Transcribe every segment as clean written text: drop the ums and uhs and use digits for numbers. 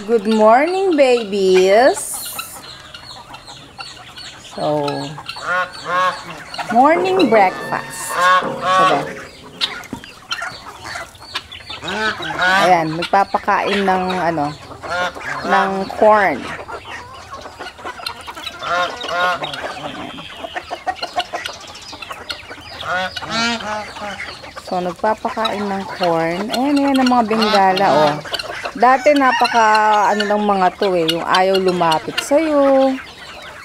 Good morning, babies. So, morning breakfast. Ayan, magpapakain ng ng corn. So, nagpapakain ng corn. Ayan ang mga bengala, oh. Dati ng mga to eh, yung ayaw lumapit sa'yo.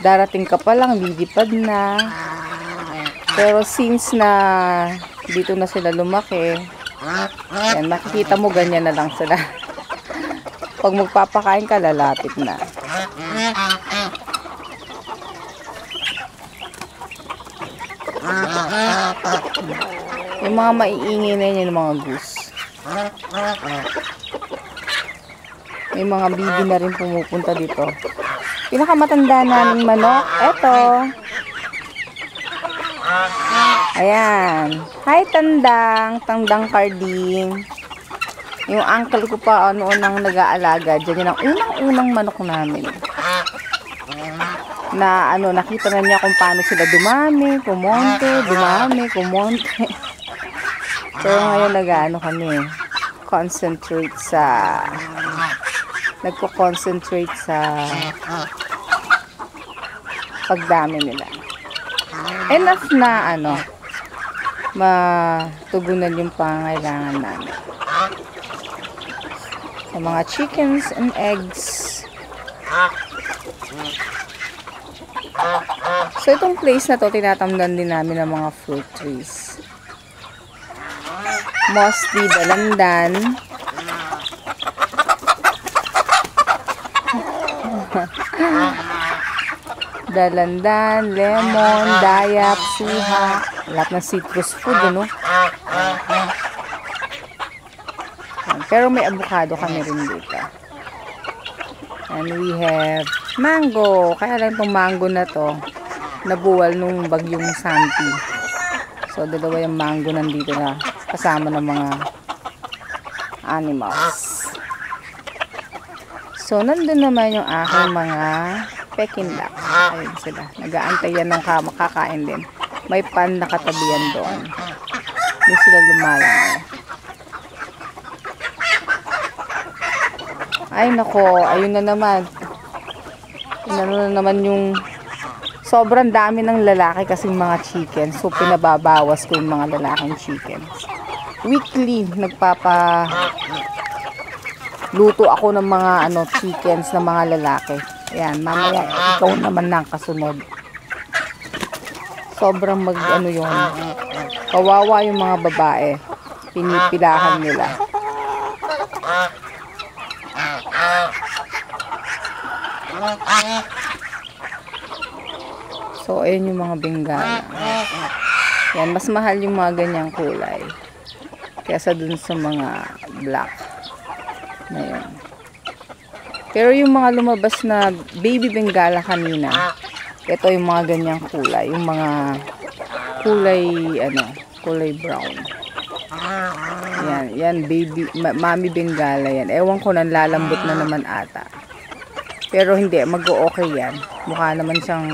Darating ka pa lang, lilipad na. Pero since na dito na sila lumaki, ayan, makikita mo ganyan na lang sila. Pag magpapakain ka, lalapit na. Yung mga maiingay na yun, yung mga goose. May mga bibi na rin pumupunta dito. Pinakamatanda naming manok, eto. Ayan. Hi, Tandang Carding. Yung uncle ko pa noon nang nag-aalaga. Diyan yun ang unang manok namin. Na nakita na niya kung paano sila dumami, kumonte. So ngayon nagko-concentrate sa pagdami nila. Enough na matugunan yung pangailangan namin. Sa mga chickens and eggs. So itong place na to, tinatamnan din namin ng mga fruit trees. Mostly dalandan. Dalandan, lemon, dayap, suha. Lahat ng citrus food, Pero may avocado kami rin dito. And we have mango. Kaya lang itong mango na to, nabuwal nung bagyong Santi. So, dalawa yung mango nandito na kasama ng mga animals. So, nandun naman yung aking mga Peking duck. Ayun sila. Nag-aantay yan ng makakain din. May pan na katabihan doon. Hindi sila lumalang. Ay, nako. Ayun na naman. Yung sobrang dami ng lalaki kasing mga chickens. So, pinababawas ko yung mga lalaking chickens. Weekly, luto ako ng mga chickens na mga lalaki. Ayan, mamaya ikaw naman nang kasunod. Sobrang kawawa yung mga babae. Pinipilahan nila. So, ayan yung mga bengala. Yan, mas mahal yung mga ganyang kulay kaysa dun sa mga black na yun. Pero yung mga lumabas na baby bengala kanina, ito yung mga ganyang kulay. Yung mga kulay brown. Yan baby, mami bengala yan. Ewan ko, nanlalambot na naman ata. Pero hindi, mag-o-okay yan. Mukha naman siyang